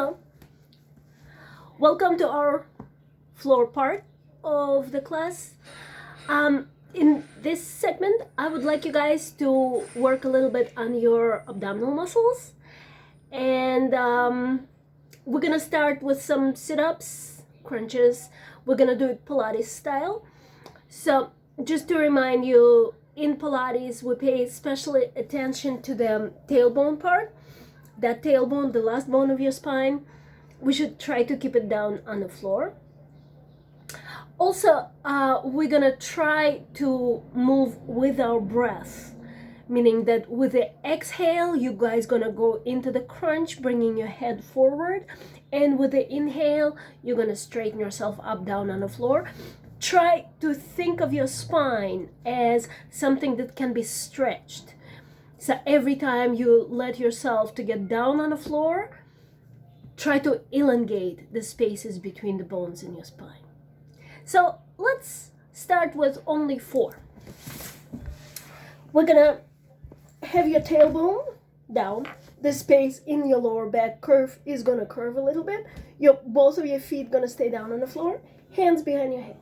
Hello, welcome to our floor part of the class. In this segment, I would like you guys to work a little bit on your abdominal muscles, and we're gonna start with some sit-ups, crunches. We're gonna do it Pilates style. So just to remind you, in Pilates, we pay special attention to the tailbone part. That tailbone, the last bone of your spine, we should try to keep it down on the floor. Also, we're gonna try to move with our breath, meaning that with the exhale, you guys gonna go into the crunch, bringing your head forward, and with the inhale, you're gonna straighten yourself up, down on the floor. Try to think of your spine as something that can be stretched. So every time you let yourself to get down on the floor, try to elongate the spaces between the bones in your spine. So let's start with only 4. We're gonna have your tailbone down. The space in your lower back curve is gonna curve a little bit. Both of your feet gonna stay down on the floor, hands behind your head.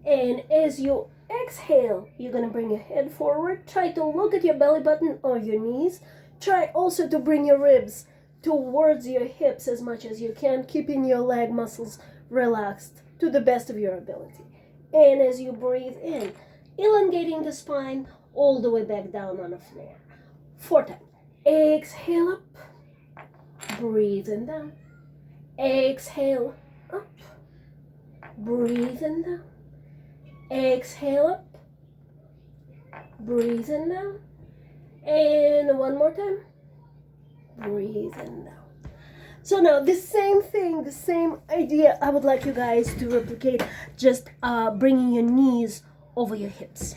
And as you exhale, you're gonna bring your head forward. Try to look at your belly button or your knees. Try also to bring your ribs towards your hips as much as you can, keeping your leg muscles relaxed to the best of your ability. And as you breathe in, elongating the spine all the way back down on the floor. 4 times. Exhale up, breathe in down. Exhale up, breathe in down. Exhale up, breathe in down, and one more time, breathe in down. So now the same thing, the same idea, I would like you guys to replicate, just bringing your knees over your hips.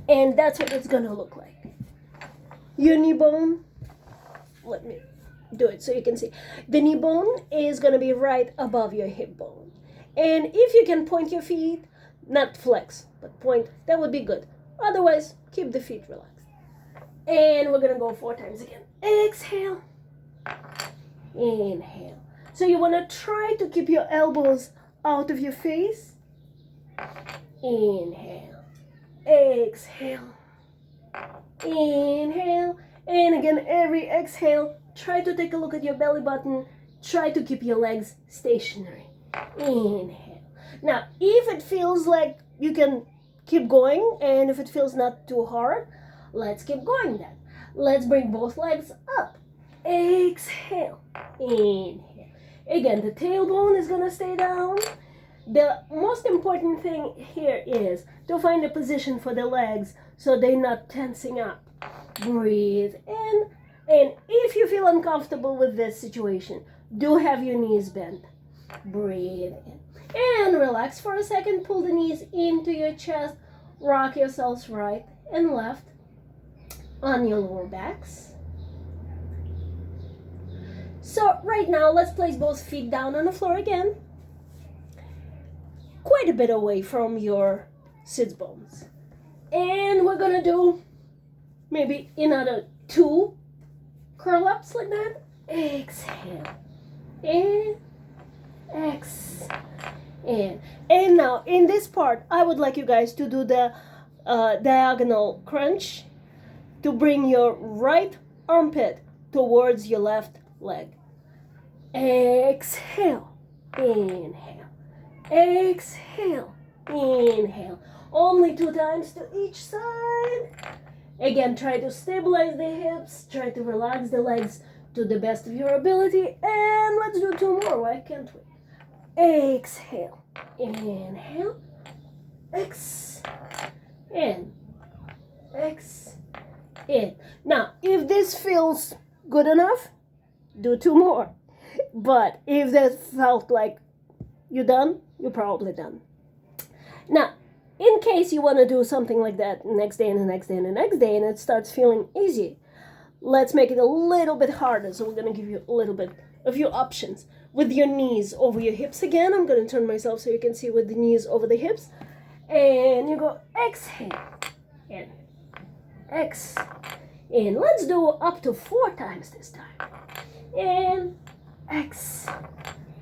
And that's what it's gonna look like. Your knee bone, let me do it so you can see. The knee bone is gonna be right above your hip bone. And if you can point your feet, not flex, but point, that would be good. Otherwise, keep the feet relaxed. And we're gonna go 4 times again. Exhale, inhale. So you wanna try to keep your elbows out of your face. Inhale, exhale, inhale. And again, every exhale, try to take a look at your belly button. Try to keep your legs stationary. Inhale. Now, if it feels like you can keep going, and if it feels not too hard, let's keep going then. Let's bring both legs up. Exhale, inhale. Again, the tailbone is gonna stay down. The most important thing here is to find a position for the legs so they're not tensing up. Breathe in, and if you feel uncomfortable with this situation, do have your knees bent. Breathe in. And relax for a second, pull the knees into your chest, rock yourselves right and left on your lower backs. So right now, let's place both feet down on the floor again, quite a bit away from your sits bones. And we're gonna do maybe another 2 curl ups like that. Exhale, in, exhale. And now in this part, I would like you guys to do the diagonal crunch to bring your right armpit towards your left leg. Exhale, inhale, exhale, inhale. Only 2 times to each side. Again, try to stabilize the hips, try to relax the legs to the best of your ability, and let's do 2 more. Why can't we? Exhale, inhale, in, in. Now, if this feels good enough, do 2 more. But if that felt like you're done, you're probably done. Now, in case you want to do something like that next day and the next day and the next day, and it starts feeling easy, let's make it a little bit harder. So we're going to give you a few options. With your knees over your hips again, I'm going to turn myself so you can see with the knees over the hips. And you go exhale, in, in. Let's do up to 4 times this time. In, X.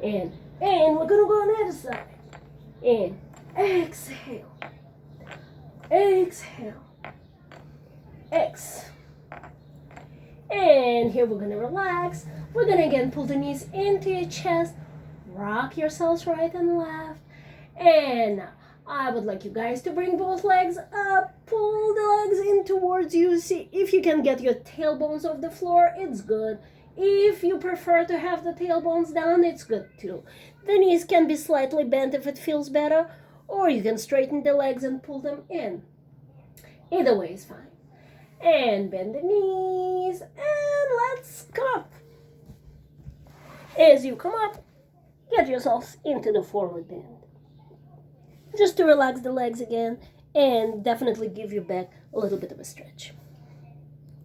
In. And we're gonna go on the other side. In. Exhale. Exhale. X. And here we're gonna relax. We're gonna again pull the knees into your chest. Rock yourselves right and left. And I would like you guys to bring both legs up. Pull the legs in towards you. See if you can get your tailbones off the floor. It's good. If you prefer to have the tailbones down, it's good too. The knees can be slightly bent if it feels better, or you can straighten the legs and pull them in. Either way is fine. And bend the knees, and let's come up. As you come up, get yourselves into the forward bend. Just to relax the legs again, and definitely give your back a little bit of a stretch.